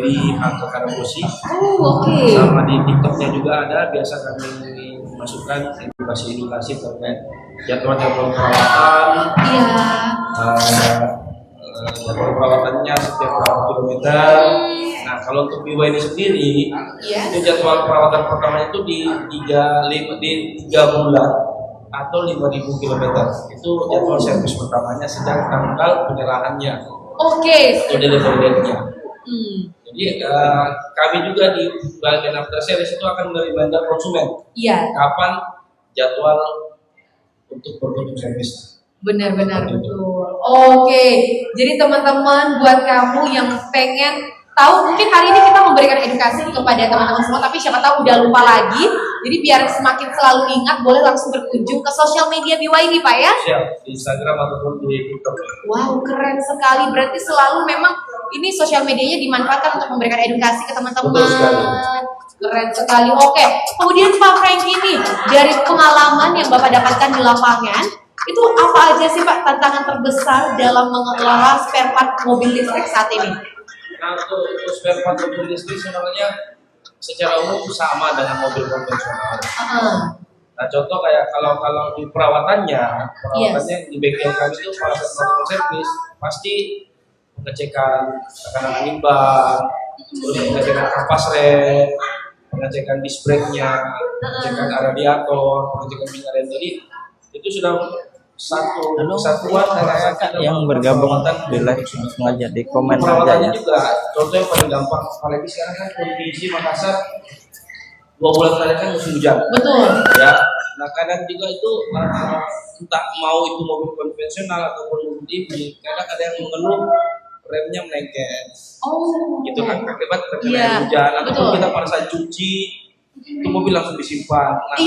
di Angka Karabosi. Oh, oke. Sama di TikToknya juga ada, biasa kami masukkan edukasi terkait jadwal perawatan. Iya. Jadwal perawatannya setiap berapa kilometer. Nah, kalau untuk BYD sendiri, itu jadwal perawatan pertamanya itu di 3 bulan atau 5.000 kilometer. Itu jadwal servis pertamanya sejak tanggal penyerahannya. Oke. Itu delivery date-nya. Jadi kami juga di bagian after service itu akan mereminder konsumen. Iya. Kapan jadwal untuk berkunjung servis. Benar-benar betul. Oke, jadi teman-teman buat kamu yang pengen tahu, mungkin hari ini kita memberikan edukasi kepada teman-teman semua, tapi siapa tahu udah lupa lagi. Jadi biar semakin selalu ingat, boleh langsung berkunjung ke sosial media BYD Pak ya? Siap, di Instagram ataupun di TikTok. Wow, keren sekali. Berarti selalu memang ini sosial medianya dimanfaatkan untuk memberikan edukasi ke teman-teman. Betul sekali. Keren sekali. Oke, kemudian Pak Franky ini dari pengalaman yang Bapak dapatkan di lapangan, itu apa aja sih Pak tantangan terbesar dalam mengelola spare part mobil listrik saat ini? Nah, untuk spare part mobil listrik sebenarnya secara umum sama dengan mobil konvensional. Nah, contoh kayak kalau di perawatannya di bengkel kami itu pada saat servis pasti pengecekan tekanan limbah, terus pengecekan kapas rem, pengecekan disc brake-nya, pengecekan radiator, pengecekan minyak rem. Jadi itu sudah satu kesatuan yang bergabung di live langsung aja di komen aja perawatannya ya. juga contoh yang paling gampang, apalagi sekarang kan kondisi Makassar 2 bulan terakhir kan musim hujan. Betul. Ya, nah kadang juga itu entah mau itu mobil konvensional ataupun mobil EV, kadang ada yang mengeluh remnya melengket. Oh. Gitu kan akibat terkena hujan ataupun kita pada saat cuci itu mobil langsung disimpan. Nah,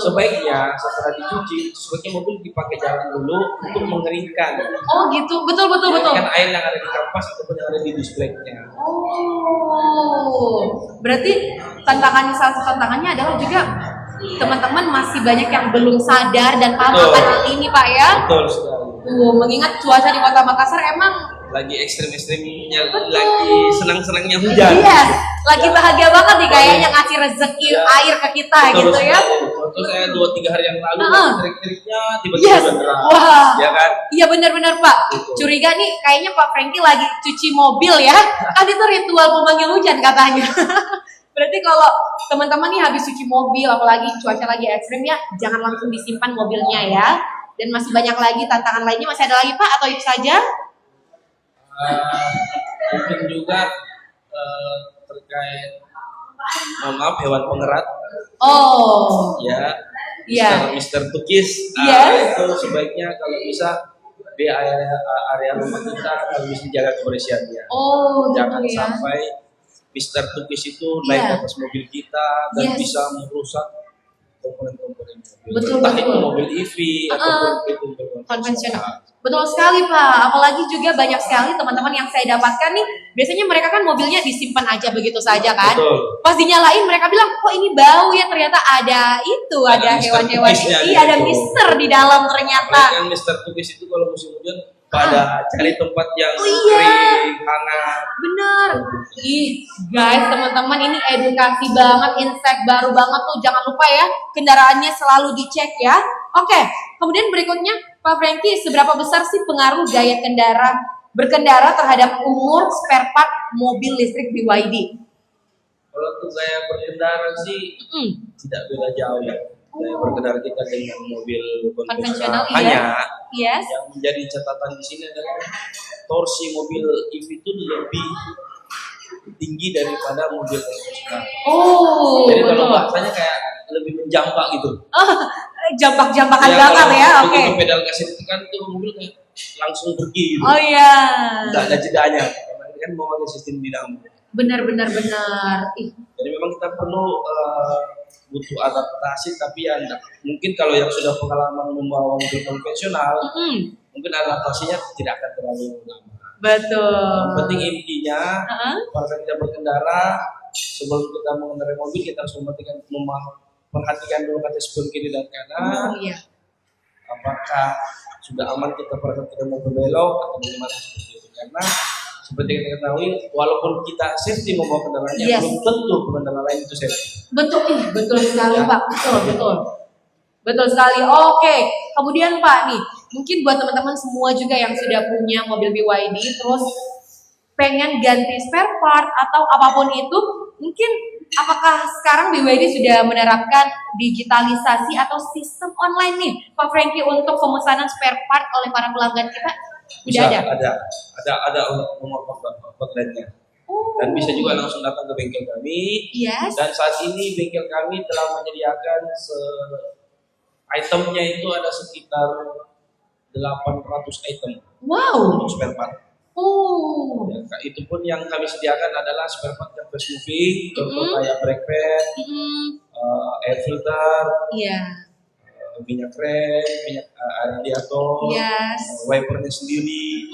sebaiknya setelah dicuci, mobil dipakai jalan dulu untuk mengeringkan. Oh gitu, betul. Kan air yang ada di kampas ataupun yang ada di display-nya. Oh, berarti salah satu tantangannya adalah juga teman-teman masih banyak yang belum sadar dan paham akan hal ini Pak ya. Betul sekali. Mengingat cuaca di Kota Makassar emang lagi ekstrim-ekstrimnya, lagi senang-senangnya hujan. Iya, lagi bahagia banget nih kayaknya ngasih rezeki air ke kita gitu ya. Contoh saya 2-3 hari yang lalu trik-triknya tiba-tiba deras. Wah. Ya kan? Iya benar-benar Pak. Curiga nih kayaknya Pak Franky lagi cuci mobil ya. Kan itu ritual memanggil hujan katanya. Berarti kalau teman-teman nih habis cuci mobil apalagi cuaca lagi ekstrim ya, jangan langsung disimpan mobilnya ya. Dan masih banyak lagi tantangan lainnya, masih ada lagi Pak atau itu saja? Mungkin juga terkait hewan pengerat. Oh. Ya. Iya. Mister Tukis. Itu sebaiknya kalau bisa di area rumah kita harus dijaga kebersihannya. Oh, jangan gitu ya. sampai Mister Tukis itu naik ke atas mobil kita dan bisa merusak komponen-komponen mobil. Betul. Itu mobil EV ataupun itu konvensional. Betul sekali Pak, apalagi juga banyak sekali teman-teman yang saya dapatkan nih, biasanya mereka kan mobilnya disimpan aja begitu saja kan. Betul. Pas dinyalain mereka bilang, kok ini bau ya, ternyata ada ada hewan-hewan ini, ada mister di dalam ternyata. Kan Mister Tukis itu kalau musim hujan pada cari tempat yang kering, hangat. Bener. Guys, teman-teman ini edukasi banget, insight baru banget tuh. Jangan lupa ya, kendaraannya selalu dicek ya. Oke, kemudian berikutnya Pak Franky, seberapa besar sih pengaruh gaya berkendara terhadap umur spare part mobil listrik BYD? Kalau untuk gaya berkendara sih tidak beda jauh ya. Gaya berkendara kita dengan mobil konvensional hanya yang menjadi catatan di sini adalah torsi mobil EV itu lebih tinggi daripada mobil konvensional. Oh, jadi kalau bahasanya kayak lebih menjambak gitu. Jambak-jambakan banget ya, oke. Begitu pedal kasih tekan itu mobil kayak langsung pergi gitu. Oh iya. Tidak ada jedanya. Karena kan mau pakai sistem dinamo. Benar. Jadi memang kita perlu butuh adaptasi, tapi ya mungkin kalau yang sudah pengalaman membawa mobil konvensional, mungkin adaptasinya tidak akan terlalu lama. Betul. Yang penting intinya pada saat kita berkendara, sebelum kita mengendarai mobil kita harus perhatikan dulu kata spion kiri dan kanan. Apakah sudah aman kita pada saat kita mau berbelok atau bagaimana seperti itu? Karena seperti yang kita ketahui, walaupun kita safety membawa kendaraannya, Yes. belum tentu pengendara lain itu safety. Betul, betul sekali Pak. Betul. Betul sekali. Oke, kemudian Pak nih, mungkin buat teman-teman semua juga yang sudah punya mobil BYD terus pengen ganti spare part atau apapun itu, mungkin apakah sekarang BYD sudah menerapkan digitalisasi atau sistem online nih, Pak Frankie, untuk pemesanan spare part oleh para pelanggan kita? Bisa Sudah ada. ada nomor hotline-nya. Oh. Dan bisa juga langsung datang ke bengkel kami. Yes. Dan saat ini bengkel kami telah menyediakan itemnya itu ada sekitar 800 item Wow. untuk spare part. Oh. Ya, itu pun yang kami sediakan adalah spare part yang fast moving, contoh Mm-hmm. kayak brake pad, air filter, Iya. minyak rem, minyak radiator, Yes. wipernya sendiri,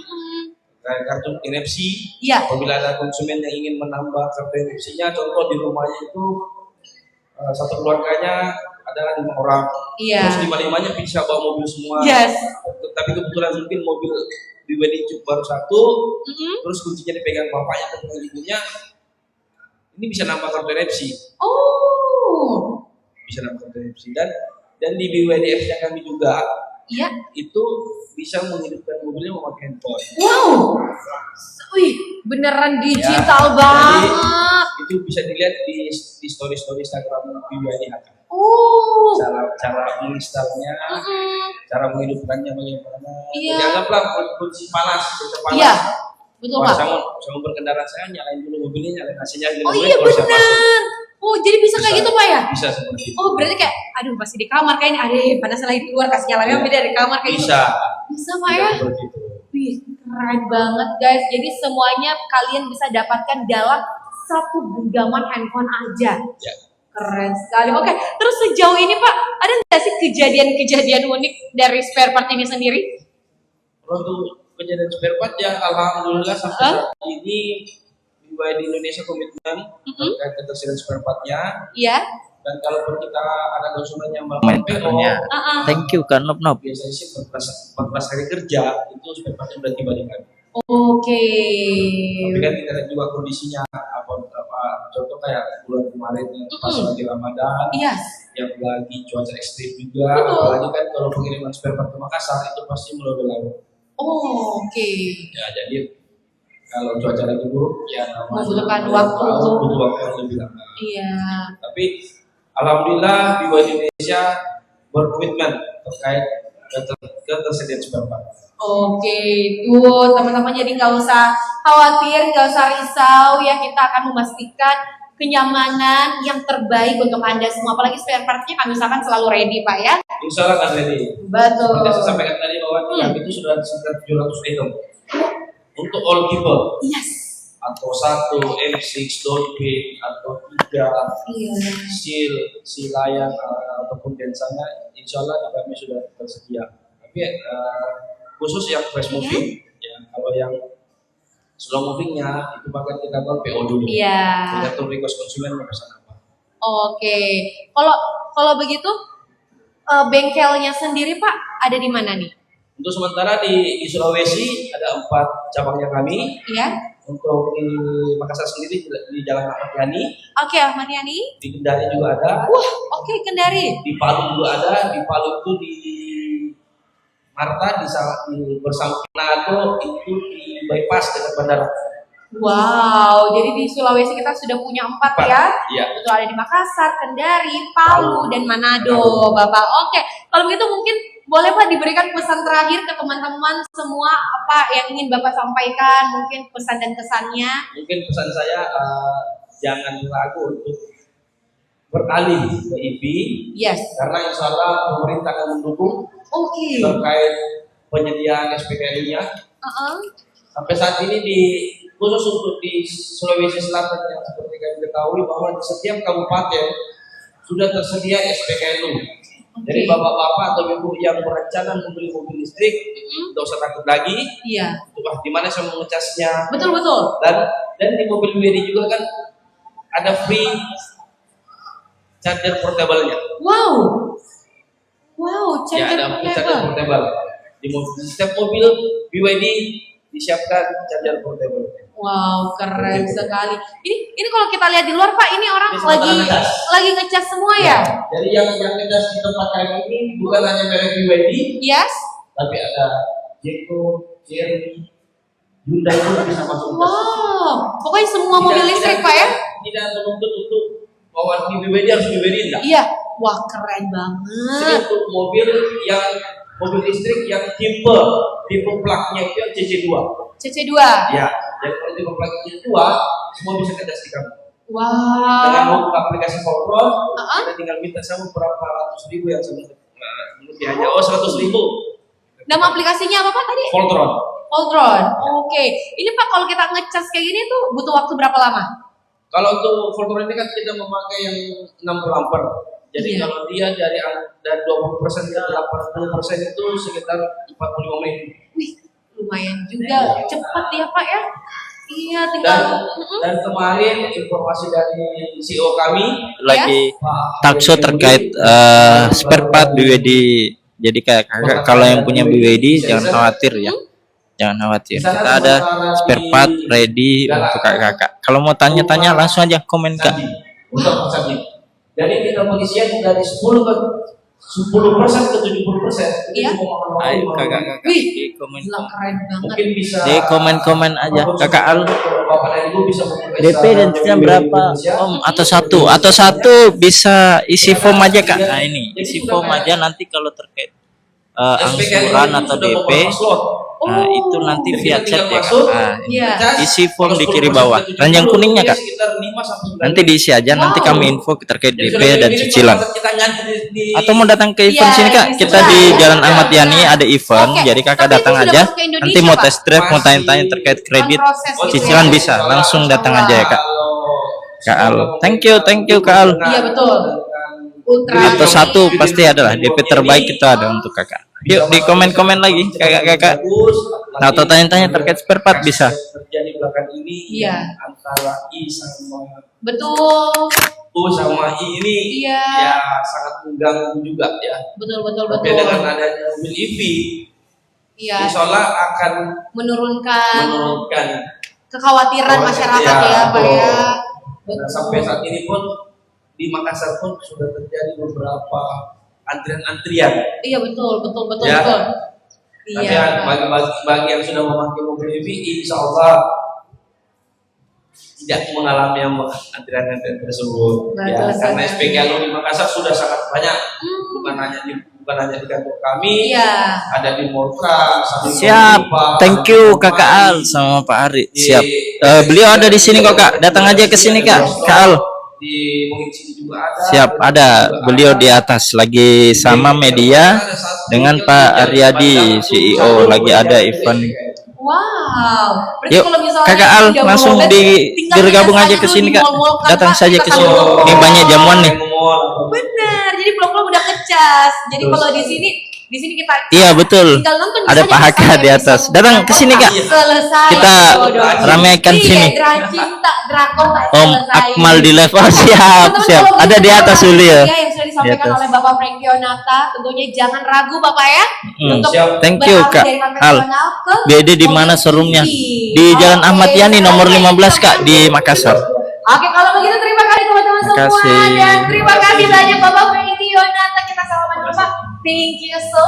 kayak kartu NFC. Iya. Apabila ada konsumen yang ingin menambah kartu NFC-nya, contoh di rumahnya itu satu keluarganya adalah 5 orang, Iya. terus 5-5-nya bisa bawa mobil semua. Yes. Tapi kebetulan mungkin mobil BYD baru satu, terus kuncinya dipegang bapaknya atau pegang ibunya, ini bisa nambah kartu NFC, Oh. bisa nambah kartu NFC. Dan di BYD Apps-nya kami juga Iya. itu bisa menghidupkan mobilnya memakai handphone. Wow. Wih, beneran digital Ya, banget. Itu bisa dilihat di story Instagram BYD akan. Oh. Cara menginstalnya, cara menghidupkannya bagaimana. Iya. Jadi anggaplah kunci panas, Iya. Betul Wah, Pak. saya mau berkendara, saya nyalain dulu mobilnya, nyalain AC-nya, Oh iya benar. Oh jadi bisa kayak gitu Pak ya? Bisa seperti itu. Oh berarti kayak, aduh masih di kamar kayaknya, panas lagi di luar, kasih nyalain beda dari kamar kayak gitu. Bisa. Bisa Pak ya? Seperti itu. Wih keren banget guys. Jadi semuanya kalian bisa dapatkan dalam satu genggaman handphone aja. Ya. Keren sekali. Oke, terus sejauh ini Pak, ada nggak sih kejadian-kejadian unik dari spare part ini sendiri? Untuk kejadian spare part ya, alhamdulillah sampai saat ini BYD Indonesia komitmen terkait ketersediaan spare partnya. Iya. Dan kalaupun kita ada konsumen yang melakukan PO, Thank you kan Nop. biasanya sih 14 hari kerja itu spare partnya sudah tiba di kami. Oke. Tapi kan kita lihat juga kondisinya apa contoh kayak bulan kemarin yang pas lagi Ramadan, Iya. yang lagi cuaca ekstrim juga, Betul. apalagi kan kalau pengiriman spare part ke Makassar itu pasti melalui laut. Oh, oke. Ya jadi kalau cuaca lagi buruk ya namanya Membutuhkan waktu. butuh waktu yang lebih lama. Iya. Tapi alhamdulillah BYD Indonesia berkomitmen terkait ketersediaan spare part. Oke, tuh teman-teman jadi nggak usah khawatir, nggak usah risau ya, kita akan memastikan kenyamanan yang terbaik untuk Anda semua. Apalagi spare part-nya kami usahakan selalu ready Pak ya. Insya Allah kan ready. Betul. Seperti saya sampaikan tadi bahwa kami itu sudah sekitar 700 item untuk all people. Yes. Atau 1, M6, Dolphin, atau 3, Iya. Seal layang ataupun densanya, insya Allah di kami sudah tersedia. Tapi khusus yang fast moving, ya kalau yang slow movingnya itu bakal kita buat PO dulu. Iya. Tergantung request konsumen mau pesan apa. Oke. Kalau begitu bengkelnya sendiri Pak ada di mana nih? Untuk sementara di Sulawesi ada 4 cabangnya kami. Iya. Untuk di Makassar sendiri di Jalan Ahmad Yani, Oke, Ahmad Yani. di Kendari juga ada, Wah, oke Kendari. di Palu juga ada. Di Palu itu di Marta di bersama Manado itu di bypass dengan bandara. Wow, jadi di Sulawesi kita sudah punya 4 ya. Iya. Itu ada di Makassar, Kendari, Palu, dan Manado, Bapak. Oke, kalau begitu mungkin boleh Pak diberikan pesan terakhir ke teman-teman semua apa yang ingin Bapak sampaikan, mungkin pesan dan kesannya. Mungkin pesan saya jangan ragu untuk beralih ke EV, Yes. karena insya Allah pemerintah akan mendukung Oke. terkait penyediaan SPKLU-nya. Sampai saat ini khusus untuk di Sulawesi Selatan yang seperti kami ketahui bahwa di setiap kabupaten sudah tersedia SPKLU. Jadi bapak-bapak atau ibu yang berencana membeli mobil listrik, tidak usah takut lagi. Iya. Wah, di mana saya mau ngecasnya? Betul. Dan di mobil BYD juga kan ada free charger portable-nya. Wow, Ya, charger ada free charger portable. portable. Di setiap mobil BYD disiapkan charger portable. Wow, keren sekali. Ini kalau kita lihat di luar Pak, ini orang Ini semua ngecas. lagi ngecas semua ya? Jadi yang ngecas di tempat kami ini bukan hanya merek BYD, Yes. tapi ada Jeko, Cherry, Hyundai pun bisa masuk ngecas. Wow, pokoknya semua mobil listrik Pak ya? Tidak menuntut untuk bawa di BYD harus BYD enggak. Iya. Wah, keren Ini banget. untuk mobil listrik yang tipe plug-nya itu yang CC2. CC2. Ya, jadi kalau tipe plug CC2 semua bisa ngecas di kami. Dengan Wow. membuka aplikasi Voltron, Uh-uh. kita tinggal minta sama berapa ratus ribu yang lebih hanya 100.000 Nama aplikasinya apa Pak tadi? Voltron. Voltron. Oke. Ini Pak kalau kita ngecas kayak gini tuh butuh waktu berapa lama? Kalau untuk Voltron ini kan kita memakai yang 60 ampere. Jadi Iya. kalau dia dari 20% ke 80% itu sekitar 45 menit. Wih, lumayan juga. Cepat ya Pak ya? Iya, tinggal. Dan kemarin informasi dari CEO kami Lagi Pak talkshow terkait spare part BYD. Jadi kayak kakak kalau yang punya BYD jangan khawatir ya. Jangan khawatir. Kita ada spare part ready untuk kakak-kakak. Kalau mau tanya-tanya langsung aja komen Kak. Sandi. Untuk Pak Sandi. Jadi kita pengisian dari 10% ke 70%. Iya. Ayo kakak-kakak Wih, di komen. gila keren banget. Mungkin bisa Di komen-komen aja Kakak Al. Bapak dan Ibu bisa memperbaiki DP dan cicilan berapa Om? Atau satu bisa isi form aja Kak. Nah ini isi form aja nanti kalau terkait angsuran atau DP. Nah, itu nanti via chat ya Kak. Nah, ini. Iya. Isi form di kiri bawah. Ranjang kuningnya Kak. Nanti diisi aja. Nanti kami info terkait DP dan cicilan. Atau mau datang ke event Iya, sini Kak? Kita di Jalan Ahmad Yani ada event. Oke, Jadi Kakak tapi datang itu sudah aja. masuk ke Indonesia, Nanti mau Pak? test drive, mau tanya-tanya terkait kredit, proses gitu cicilan ya? bisa. Langsung datang aja ya Kak. Kak Al. Thank you Kak Al. Iya, betul. Ultra. Atau satu pasti adalah DP terbaik itu ada untuk Kakak. Yuk di komen-komen lagi kakak-kakak. Nah, atau tanya-tanya terkait spare part bisa. Terjadi belakang ini Iya. antara I sama Betul. U sama I ini Iya. ya sangat mengganggu juga ya. Betul. Tapi dengan adanya mobil EV, Iya. insya Allah akan Menurunkan kekhawatiran Oh, masyarakat iya, ya, Pak ya. Dan sampai saat ini pun di Makassar pun sudah terjadi beberapa antrian. Iya, betul. Ya. Tapi Iya. bagi yang sudah memakai mobil EV, insya Allah tidak mengalami yang antrian tersebut. Betul Ya, karena sekali. SPKLU di Makassar sudah sangat banyak, bukan hanya di kantor kami, Iya. ada di Moltra. Siap. Thank you Kakak Al sama Pak Ari. Siap. Beliau ada di sini kok Kak. Datang aja ke sini Kak. Kak Al. Di mungkin sini juga ada. Siap, ada. Beliau di atas lagi sama media dengan Pak Aryadi CEO lagi ada event. Wow. Berarti Yuk, kalau misalnya Kakak Al udah langsung mau bergabung tinggal aja biasanya ke sini dulu Kak. di mall-mall kan, Datang Pak, saja kita ke kan sini. mau- Ini banyak jamuan nih. Benar. Jadi blok-blok udah ngecas. Jadi kalau di sini kita Iya betul. tinggal nonton Ada bisa Pak aja Haka sampai di atas. episode Datang berapa, ke sini Kak. tak selesai. Kita Dodol. ramaikan Iya, sini. Cinta drakor tak Om selesai. Akmal di live. Oh, siap. Teman-teman, Siap. kalau Ada di begitu atas dulu ya. yang sudah disampaikan Di atas. oleh Bapak Frankie Onata, tentunya jangan ragu Bapak ya. Untuk Siap. Thank you, beralih Kak dari Al. konvensional ke BD di mobil mana showroomnya? EV. Di Jalan Oke, Ahmad Yani nomor sekali 15 lagi Kak kita di Makassar. Oke, kalau begitu terima kasih teman-teman Terima semua kasih. dan terima kasih banyak Bapak Frankie Onata. Kita salaman dulu Pak. Thank you so